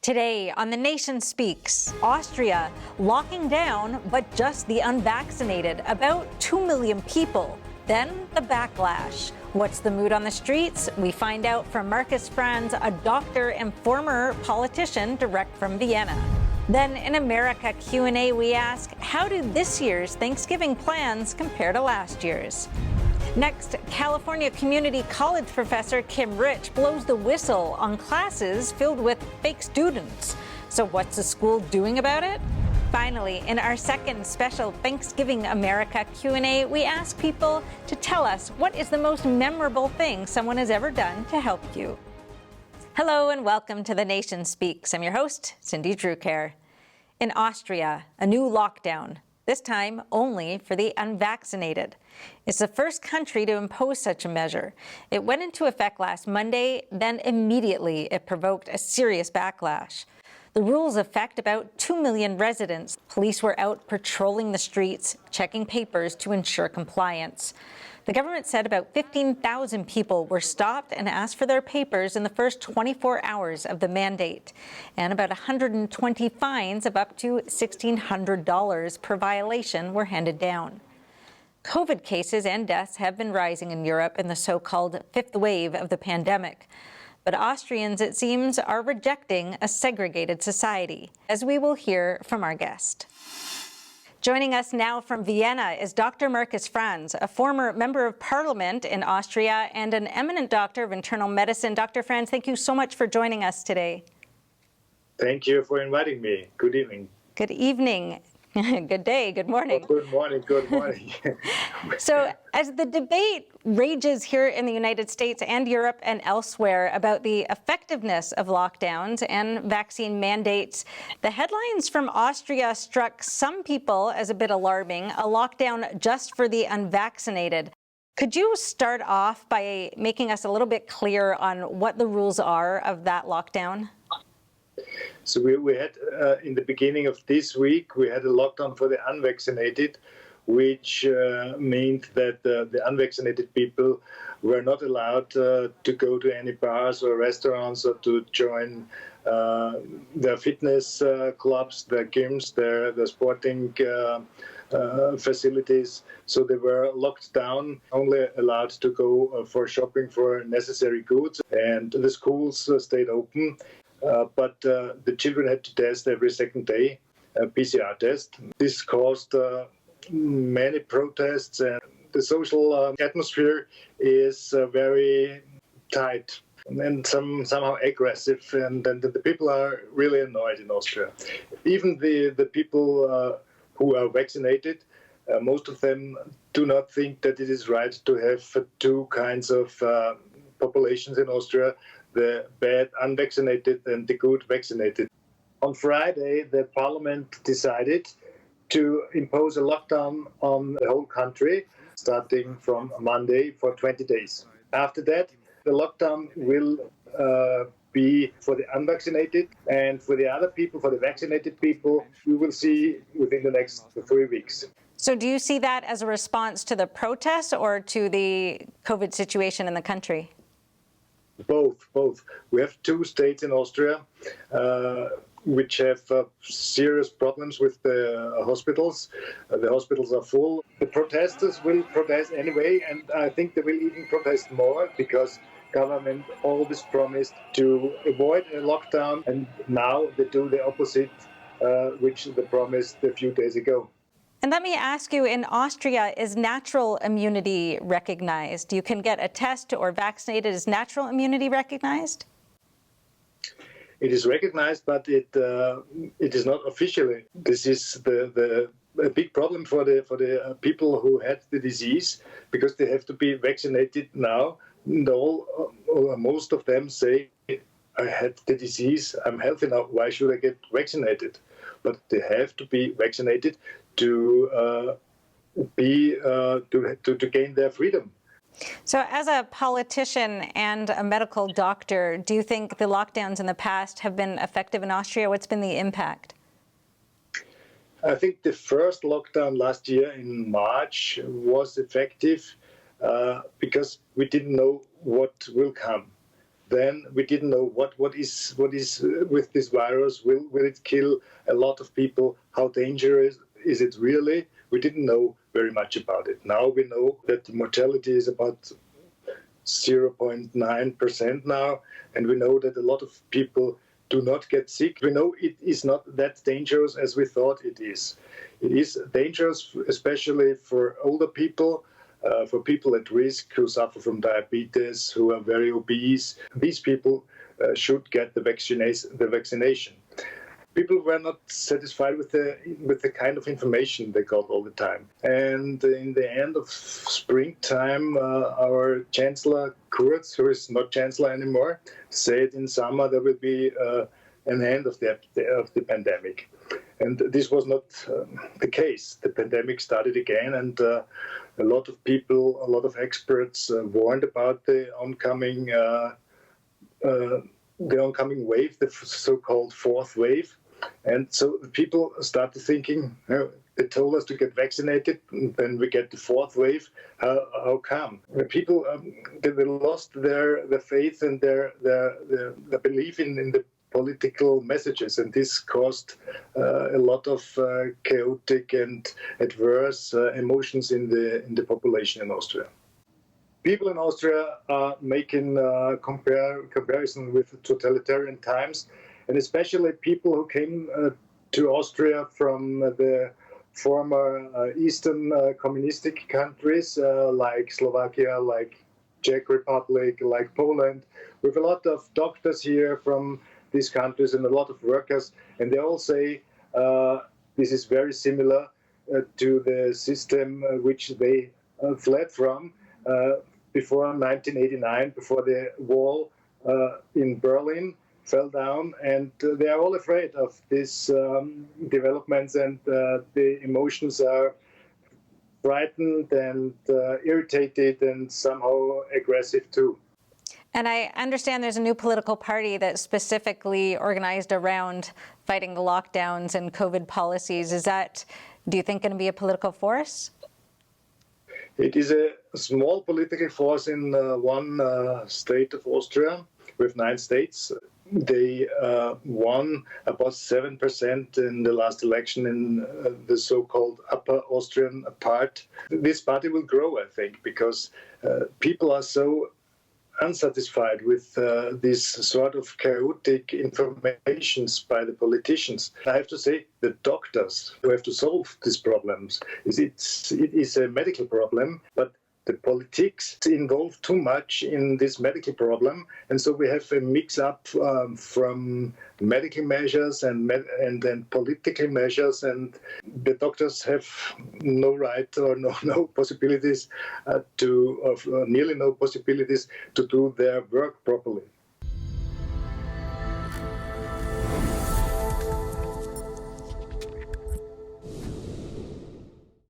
Today on The Nation Speaks, Austria locking down but just the unvaccinated, about 2 million people. Then the backlash. What's the mood on the streets? We find out from Franz, a doctor and former politician direct from Vienna. Then in America Q&A we ask, how do this year's Thanksgiving plans compare to last year's? Next, California Community College professor Kim Rich blows the whistle on classes filled with fake students. So what's the school doing about it? Finally, in our second special Thanksgiving America Q&A, we ask people to tell us what is the most memorable thing someone has ever done to help you. Hello and welcome to The Nation Speaks. I'm your host, Cindy Drucare. In Austria, a new lockdown. This time only for the unvaccinated. It's the first country to impose such a measure. It went into effect last Monday, then immediately it provoked a serious backlash. The rules affect about 2 million residents. Police were out patrolling the streets, checking papers to ensure compliance. The government said about 15,000 people were stopped and asked for their papers in the first 24 hours of the mandate, and about 120 fines of up to $1,600 per violation were handed down. COVID cases and deaths have been rising in Europe in the so-called fifth wave of the pandemic. But Austrians, it seems, are rejecting a segregated society, as we will hear from our guest. Joining us now from Vienna is Dr. Franz, a former member of parliament in Austria and an eminent doctor of internal medicine. Dr. Franz, thank you so much for joining us today. Thank you for inviting me. Good evening. Good evening. Good day, good morning. Oh, good morning. So as the debate rages here in the United States and Europe and elsewhere about the effectiveness of lockdowns and vaccine mandates, the headlines from Austria struck some people as a bit alarming, a lockdown just for the unvaccinated. Could you start off by making us a little bit clear on what the rules are of that lockdown? So we had, in the beginning of this week, we had a lockdown for the unvaccinated, which meant that the unvaccinated people were not allowed to go to any bars or restaurants or to join their fitness clubs, their gyms, their sporting facilities. So they were locked down, only allowed to go for shopping for necessary goods, and the schools stayed open. But the children had to test every second day, a PCR test. This caused many protests, and the social atmosphere is very tight and somehow aggressive, and the people are really annoyed in Austria. Even the people who are vaccinated, most of them do not think that it is right to have two kinds of populations in Austria, the bad unvaccinated and the good vaccinated. On Friday, the parliament decided to impose a lockdown on the whole country, starting from Monday for 20 days. After that, the lockdown will be for the unvaccinated, and for the other people, for the vaccinated people, we will see within the next 3 weeks. So do you see that as a response to the protests or to the COVID situation in the country? Both. We have two states in Austria which have serious problems with the hospitals. The hospitals are full. The protesters will protest anyway, and I think they will even protest more because government always promised to avoid a lockdown, and now they do the opposite, which they promised a few days ago. And let me ask you, in Austria, is natural immunity recognized? You can get a test or vaccinated. Is natural immunity recognized? It is recognized, but it is not officially. This is a big problem for the people who had the disease, because they have to be vaccinated now. And most of them say, I had the disease, I'm healthy now, why should I get vaccinated? But they have to be vaccinated to gain their freedom. So as a politician and a medical doctor, do you think the lockdowns in the past have been effective in Austria? What's been the impact? I think the first lockdown last year in March was effective because we didn't know what will come. then we didn't know what is with this virus. Will it kill a lot of people? How dangerous is it really? We didn't know very much about it. Now we know that the mortality is about 0.9% now, and we know that a lot of people do not get sick. We know it is not that dangerous as we thought it is. It is dangerous, especially for older people, for people at risk who suffer from diabetes, who are very obese. These people should get the vaccination. People were not satisfied with the kind of information they got all the time. And in the end of springtime, our Chancellor Kurz, who is not Chancellor anymore, said in summer there will be an end of the pandemic. And this was not the case. The pandemic started again, and a lot of people, a lot of experts warned about the oncoming wave, the so-called fourth wave. And so people started thinking, they told us to get vaccinated, and then we get the fourth wave. How come? People they lost their faith and their belief in the political messages, and this caused a lot of chaotic and adverse emotions in the population in Austria. People in Austria are making comparison with totalitarian times, and especially people who came to Austria from the former Eastern communistic countries like Slovakia, like Czech Republic, like Poland. We have a lot of doctors here from these countries and a lot of workers, and they all say this is very similar to the system which they fled from before 1989, before the wall in Berlin fell down, and they are all afraid of these developments, and the emotions are frightened and irritated and somehow aggressive too. And I understand there's a new political party that's specifically organized around fighting the lockdowns and COVID policies. Is that, do you think, going to be a political force? It is a small political force in one state of Austria, with 9 states. They won about 7% in the last election in the so-called Upper Austrian part. This party will grow, I think, because people are so unsatisfied with this sort of chaotic informations by the politicians. I have to say, the doctors who have to solve these problems, it is a medical problem, but the politics involve too much in this medical problem, and so we have a mix-up from medical measures and political measures, and the doctors have no right or no possibilities nearly no possibilities to do their work properly.